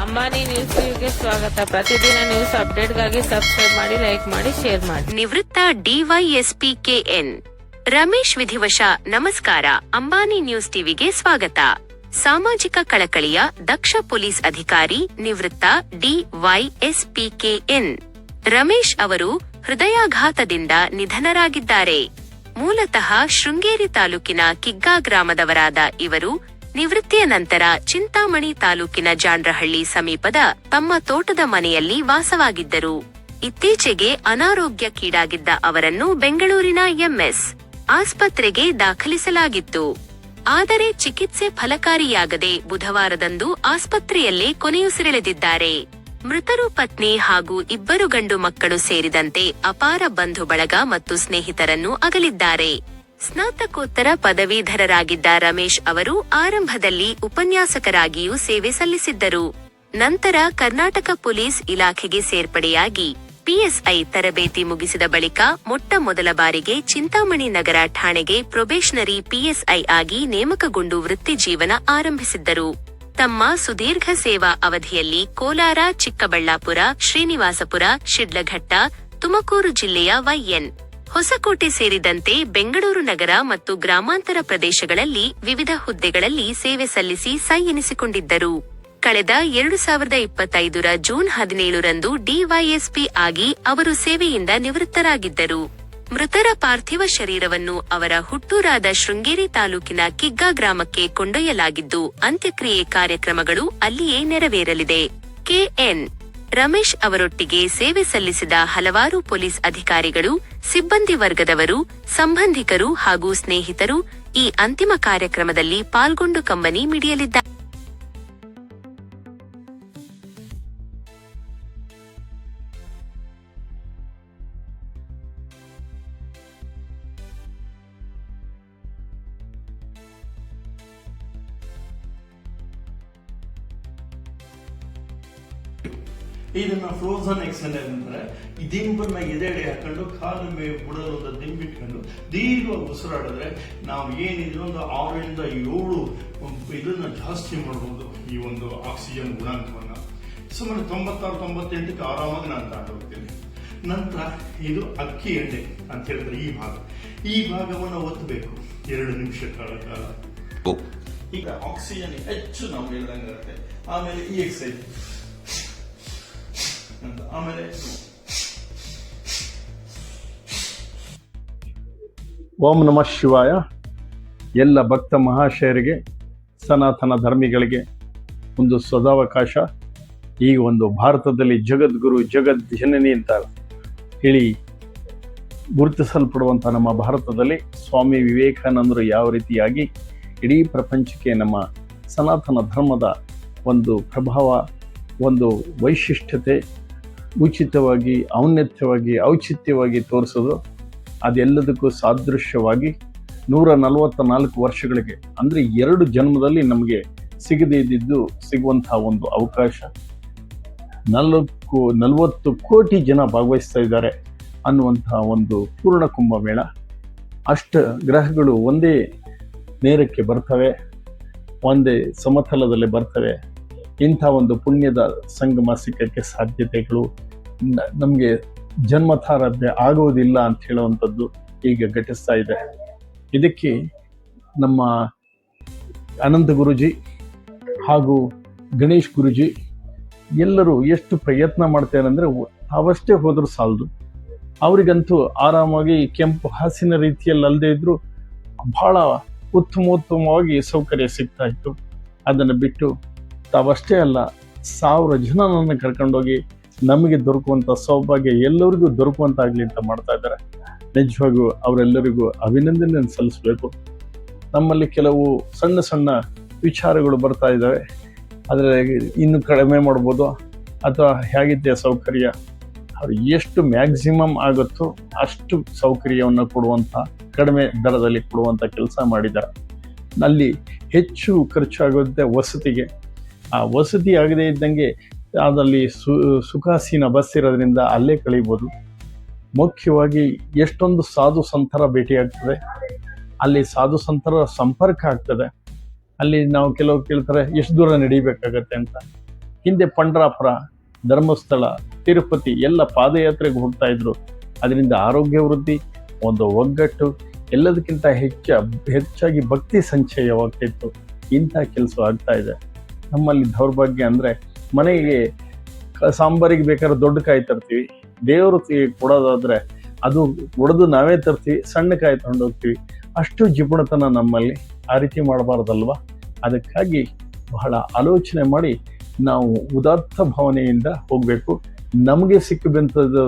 Ambani news ಗೆ ಸ್ವಾಗತ. ಪ್ರತಿದಿನ ನ್ಯೂಸ್ ಅಪ್ಡೇಟ್ಗಾಗಿ ಸಬ್ಸ್ಕ್ರೈಬ್ ಮಾಡಿ, ಲೈಕ್ ಮಾಡಿ, ಶೇರ್ ಮಾಡಿ. ನಿವೃತ್ತ ಡಿವೈಎಸ್ಪಿ ಕೆಎನ್ ರಮೇಶ್ ವಿಧಿವಶ ನಮಸ್ಕಾರ. ಅಂಬಾನಿ ನ್ಯೂಸ್ ಟಿವಿಗೆ ಸ್ವಾಗತ. ಸಾಮಾಜಿಕ ಕಳಕಳಿಯ ದಕ್ಷ ಪೊಲೀಸ್ ಅಧಿಕಾರಿ ನಿವೃತ್ತ ಡಿವೈಎಸ್ಪಿ ಕೆಎನ್ ರಮೇಶ್ ಅವರು ಹೃದಯಾಘಾತದಿಂದ ನಿಧನರಾಗಿದ್ದಾರೆ. ಮೂಲತಃ ಶೃಂಗೇರಿ ತಾಲೂಕಿನ ಕಿಗ್ಗಾ ಗ್ರಾಮದವರಾದ ಇವರು ನಿವೃತ್ತಿಯ ನಂತರ ಚಿಂತಾಮಣಿ ತಾಲೂಕಿನ ಜಾಂಡ್ರಹಳ್ಳಿ ಸಮೀಪದ ತಮ್ಮ ತೋಟದ ಮನೆಯಲ್ಲಿ ವಾಸವಾಗಿದ್ದರು. ಇತ್ತೀಚೆಗೆ ಅನಾರೋಗ್ಯಕ್ಕೀಡಾಗಿದ್ದ ಅವರನ್ನು ಬೆಂಗಳೂರಿನ ಎಂಎಸ್ ಆಸ್ಪತ್ರೆಗೆ ದಾಖಲಿಸಲಾಗಿತ್ತು. ಆದರೆ ಚಿಕಿತ್ಸೆ ಫಲಕಾರಿಯಾಗದೆ ಬುಧವಾರದಂದು ಆಸ್ಪತ್ರೆಯಲ್ಲೇ ಕೊನೆಯುಸಿರೆಳೆದಿದ್ದಾರೆ. ಮೃತರು ಪತ್ನಿ ಹಾಗೂ 2 ಗಂಡು ಮಕ್ಕಳು ಸೇರಿದಂತೆ ಅಪಾರ ಬಂಧು ಬಳಗ ಮತ್ತು ಸ್ನೇಹಿತರನ್ನು ಅಗಲಿದ್ದಾರೆ. ಸ್ನಾತಕೋತ್ತರ ಪದವೀಧರರಾಗಿದ್ದ ರಮೇಶ್ ಅವರು ಆರಂಭದಲ್ಲಿ ಉಪನ್ಯಾಸಕರಾಗಿಯೂ ಸೇವೆ ಸಲ್ಲಿಸಿದ್ದರು. ನಂತರ ಕರ್ನಾಟಕ ಪೊಲೀಸ್ ಇಲಾಖೆಗೆ ಸೇರ್ಪಡೆಯಾಗಿ ಪಿಎಸ್ಐ ತರಬೇತಿ ಮುಗಿಸಿದ ಬಳಿಕ ಮೊಟ್ಟಮೊದಲ ಬಾರಿಗೆ ಚಿಂತಾಮಣಿ ನಗರ ಠಾಣೆಗೆ ಪ್ರೊಬೇಷನರಿ ಪಿಎಸ್ಐ ಆಗಿ ನೇಮಕಗೊಂಡು ವೃತ್ತಿ ಜೀವನ ಆರಂಭಿಸಿದ್ದರು. ತಮ್ಮ ಸುದೀರ್ಘ ಸೇವಾ ಅವಧಿಯಲ್ಲಿ ಕೋಲಾರ, ಚಿಕ್ಕಬಳ್ಳಾಪುರ, ಶ್ರೀನಿವಾಸಪುರ, ಶಿಡ್ಲಘಟ್ಟ, ತುಮಕೂರು ಜಿಲ್ಲೆಯ ವೈಎನ್ ಹೊಸಕೋಟೆ ಸೇರಿದಂತೆ ಬೆಂಗಳೂರು ನಗರ ಮತ್ತು ಗ್ರಾಮಾಂತರ ಪ್ರದೇಶಗಳಲ್ಲಿ ವಿವಿಧ ಹುದ್ದೆಗಳಲ್ಲಿ ಸೇವೆ ಸಲ್ಲಿಸಿ ಸೈ ಎನಿಸಿಕೊಂಡಿದ್ದರು. ಕಳೆದ 2025ರ ಜೂನ್ 17ರಂದು ಡಿವೈಎಸ್ಪಿ ಆಗಿ ಅವರು ಸೇವೆಯಿಂದ ನಿವೃತ್ತರಾಗಿದ್ದರು. ಮೃತರ ಪಾರ್ಥಿವ ಶರೀರವನ್ನು ಅವರ ಹುಟ್ಟೂರಾದ ಶೃಂಗೇರಿ ತಾಲೂಕಿನ ಕಿಗ್ಗಾ ಗ್ರಾಮಕ್ಕೆ ಕೊಂಡೊಯ್ಯಲಾಗಿದ್ದು ಅಂತ್ಯಕ್ರಿಯೆ ಕಾರ್ಯಕ್ರಮಗಳು ಅಲ್ಲಿಯೇ ನೆರವೇರಲಿದೆ. ಕೆಎನ್ ರಮೇಶ್ ಅವರೊಟ್ಟಿಗೆ ಸೇವೆ ಸಲ್ಲಿಸಿದ ಹಲವಾರು ಪೊಲೀಸ್ ಅಧಿಕಾರಿಗಳು, ಸಿಬ್ಬಂದಿ ವರ್ಗದವರು, ಸಂಬಂಧಿಕರು ಹಾಗೂ ಸ್ನೇಹಿತರು ಈ ಅಂತಿಮ ಕಾರ್ಯಕ್ರಮದಲ್ಲಿ ಪಾಲ್ಗೊಂಡು ಕಂಬನಿ ಮಿಡಿಯಲಿದ್ದಾರೆ. ಇದನ್ನ ಫ್ರೋಸನ್ ಎಕ್ಸೆಲ್ ಅಂದ್ರೆ ದಿಂಬನ್ನ ಎದೆಡೆ ಹಾಕೊಂಡು ಕಾಲು ಮೇಲೆ ಬುಡದ ದಿಂಬಿಟ್ಕೊಂಡು ದೀರ್ಘವಾಗಿ ಉಸಿರಾಡಿದ್ರೆ ನಾವು ಏನಿದ್ರು ಒಂದು 6ರಿಂದ 7 ಇದನ್ನ ಜಾಸ್ತಿ ಮಾಡಬಹುದು. ಈ ಒಂದು ಆಕ್ಸಿಜನ್ ಗುಣಾಂಕವನ್ನ ಸುಮಾರು 96-98ಕ್ಕೆ ಆರಾಮಾಗಿ ನಾನು ದಾಟೋಗ್ತೀನಿ. ನಂತರ ಇದು ಅಕ್ಕಿ ಎಣ್ಣೆ ಅಂತ ಹೇಳಿದ್ರೆ ಈ ಭಾಗವನ್ನು ಒತ್ತಬೇಕು 2 ನಿಮಿಷ ಕಾಲ. ಈಗ ಆಕ್ಸಿಜನ್ ಹೆಚ್ಚು ನಾವು ಹೇಳ್ದಂಗಿರುತ್ತೆ. ಆಮೇಲೆ ಈ ಎಕ್ಸೈಸ್, ಆಮೇಲೆ ಓಂ ನಮಃ ಶಿವಾಯ. ಎಲ್ಲ ಭಕ್ತ ಮಹಾಶಯರಿಗೆ, ಸನಾತನ ಧರ್ಮಿಗಳಿಗೆ ಒಂದು ಸದಾವಕಾಶ. ಈ ಒಂದು ಭಾರತದಲ್ಲಿ ಜಗದ್ಗುರು, ಜಗದ್ ಜನನಿ ಅಂತ ಹೇಳಿ ಗುರುತಿಸಲ್ಪಡುವಂಥ ನಮ್ಮ ಭಾರತದಲ್ಲಿ ಸ್ವಾಮಿ ವಿವೇಕಾನಂದರು ಯಾವ ರೀತಿಯಾಗಿ ಇಡೀ ಪ್ರಪಂಚಕ್ಕೆ ನಮ್ಮ ಸನಾತನ ಧರ್ಮದ ಒಂದು ಪ್ರಭಾವ, ಒಂದು ವೈಶಿಷ್ಟ್ಯತೆ ಉಚಿತವಾಗಿ, ಔನ್ನತ್ಯವಾಗಿ, ಔಚಿತ್ಯವಾಗಿ ತೋರಿಸೋದು, ಅದೆಲ್ಲದಕ್ಕೂ ಸಾದೃಶ್ಯವಾಗಿ 144 ವರ್ಷಗಳಿಗೆ ಅಂದರೆ 2 ಜನ್ಮದಲ್ಲಿ ನಮಗೆ ಸಿಗದೇ ಇದ್ದಿದ್ದು ಸಿಗುವಂತಹ ಒಂದು ಅವಕಾಶ. 40 ಕೋಟಿ ಜನ ಭಾಗವಹಿಸ್ತಾ ಇದ್ದಾರೆ ಅನ್ನುವಂತಹ ಒಂದು ಪೂರ್ಣ ಕುಂಭಮೇಳ. ಅಷ್ಟ ಗ್ರಹಗಳು ಒಂದೇ ನೇರಕ್ಕೆ ಬರ್ತವೆ, ಒಂದೇ ಸಮತಲದಲ್ಲಿ ಬರ್ತವೆ. ಇಂಥ ಒಂದು ಪುಣ್ಯದ ಸಂಗಮ ಸಿಕ್ಕಕ್ಕೆ ಸಾಧ್ಯತೆಗಳು ನಮಗೆ ಜನ್ಮತಾರಭ್ಯ ಆಗುವುದಿಲ್ಲ ಅಂತ ಹೇಳುವಂಥದ್ದು ಈಗ ಘಟಿಸ್ತಾ ಇದೆ. ಇದಕ್ಕೆ ನಮ್ಮ ಅನಂತ ಗುರುಜಿ ಹಾಗೂ ಗಣೇಶ್ ಗುರುಜಿ ಎಲ್ಲರೂ ಎಷ್ಟು ಪ್ರಯತ್ನ ಮಾಡ್ತಾರೆ ಅಂದರೆ ಅವಷ್ಟೇ ಹೋದರೂ ಸಾಲದು. ಅವರಿಗಂತೂ ಆರಾಮಾಗಿ ಕೆಂಪು ಹಾಸಿನ ರೀತಿಯಲ್ಲಿ ಅಲ್ಲದೆ ಇದ್ರೂ ಬಹಳ ಉತ್ತಮೋತ್ತಮವಾಗಿ ಸೌಕರ್ಯ ಸಿಗ್ತಾ ಇತ್ತು. ಅದನ್ನು ಬಿಟ್ಟು ತಾವಷ್ಟೇ ಅಲ್ಲ, 1000 ಜನನನ್ನು ಕರ್ಕೊಂಡೋಗಿ ನಮಗೆ ದೊರಕುವಂಥ ಸೌಭಾಗ್ಯ ಎಲ್ಲರಿಗೂ ದೊರಕುವಂತಾಗಲಿ ಅಂತ ಮಾಡ್ತಾ ಇದ್ದಾರೆ. ನಿಜವಾಗೂ ಅವರೆಲ್ಲರಿಗೂ ಅಭಿನಂದನೆ ಸಲ್ಲಿಸಬೇಕು. ನಮ್ಮಲ್ಲಿ ಕೆಲವು ಸಣ್ಣ ಸಣ್ಣ ವಿಚಾರಗಳು ಬರ್ತಾ ಇದ್ದಾವೆ, ಆದರೆ ಇನ್ನು ಕಡಿಮೆ ಮಾಡ್ಬೋದು ಅಥವಾ ಹೇಗಿದೆಯಾ ಸೌಕರ್ಯ, ಅವ್ರು ಎಷ್ಟು ಮ್ಯಾಕ್ಸಿಮಮ್ ಆಗುತ್ತೋ ಅಷ್ಟು ಸೌಕರ್ಯವನ್ನು ಕೊಡುವಂಥ, ಕಡಿಮೆ ದರದಲ್ಲಿ ಕೊಡುವಂಥ ಕೆಲಸ ಮಾಡಿದ್ದಾರೆ. ಅಲ್ಲಿ ಹೆಚ್ಚು ಖರ್ಚಾಗುತ್ತೆ ವಸತಿಗೆ. ಆ ವಸತಿ ಆಗದೇ ಇದ್ದಂಗೆ ಅದಲ್ಲಿ ಸುಖಾಸೀನ ಬಸ್ ಇರೋದ್ರಿಂದ ಅಲ್ಲೇ ಕಳೀಬೋದು. ಮುಖ್ಯವಾಗಿ ಎಷ್ಟೊಂದು ಸಾಧು ಸಂತರ ಭೇಟಿಯಾಗ್ತದೆ, ಅಲ್ಲಿ ಸಾಧು ಸಂತರ ಸಂಪರ್ಕ ಆಗ್ತದೆ. ಅಲ್ಲಿ ನಾವು ಕೆಲವು ಕೇಳ್ತಾರೆ ಎಷ್ಟು ದೂರ ನಡಿಬೇಕಾಗತ್ತೆ ಅಂತ. ಹಿಂದೆ ಪಂಡ್ರಾಪುರ, ಧರ್ಮಸ್ಥಳ, ತಿರುಪತಿ ಎಲ್ಲ ಪಾದಯಾತ್ರೆಗೆ ಹೋಗ್ತಾ ಇದ್ರು. ಅದರಿಂದ ಆರೋಗ್ಯ ವೃದ್ಧಿ, ಒಂದು ಒಗ್ಗಟ್ಟು, ಎಲ್ಲದಕ್ಕಿಂತ ಹೆಚ್ಚಾಗಿ ಭಕ್ತಿ ಸಂಚಯವಾಗ್ತಿತ್ತು. ಇಂಥ ಕೆಲಸ ಆಗ್ತಾ ಇದೆ. ನಮ್ಮಲ್ಲಿ ದೌರ್ಭಾಗ್ಯ ಅಂದರೆ ಮನೆಗೆ ಸಾಂಬಾರಿಗೆ ಬೇಕಾದ್ರೆ ದೊಡ್ಡ ಕಾಯಿ ತರ್ತೀವಿ, ದೇವರು ಕೊಡೋದಾದ್ರೆ ಅದು ಒಡೆದು ನಾವೇ ತರ್ತೀವಿ, ಸಣ್ಣ ಕಾಯಿ ತಗೊಂಡು ಹೋಗ್ತೀವಿ. ಅಷ್ಟು ಜಿಪುಣತನ ನಮ್ಮಲ್ಲಿ. ಆ ರೀತಿ ಮಾಡಬಾರ್ದಲ್ವಾ? ಅದಕ್ಕಾಗಿ ಬಹಳ ಆಲೋಚನೆ ಮಾಡಿ ನಾವು ಉದಾತ್ತ ಭಾವನೆಯಿಂದ ಹೋಗಬೇಕು. ನಮಗೆ ಸಿಕ್ಕದಂಥದ್ದು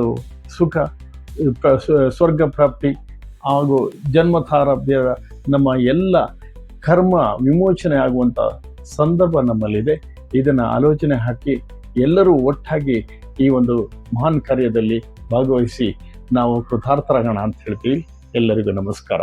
ಸುಖ, ಸ್ವರ್ಗ ಪ್ರಾಪ್ತಿ ಹಾಗೂ ಜನ್ಮತಾರಭ್ಯ ನಮ್ಮ ಎಲ್ಲ ಕರ್ಮ ವಿಮೋಚನೆ ಆಗುವಂಥ ಸಂದರ್ಭ ನಮ್ಮಲ್ಲಿದೆ. ಇದನ್ನು ಆಲೋಚನೆ ಹಾಕಿ ಎಲ್ಲರೂ ಒಟ್ಟಾಗಿ ಈ ಒಂದು ಮಹಾನ್ ಕಾರ್ಯದಲ್ಲಿ ಭಾಗವಹಿಸಿ ನಾವು ಕೃತಾರ್ಥರಾಗೋಣ ಅಂತ ಹೇಳ್ತೀವಿ. ಎಲ್ಲರಿಗೂ ನಮಸ್ಕಾರ.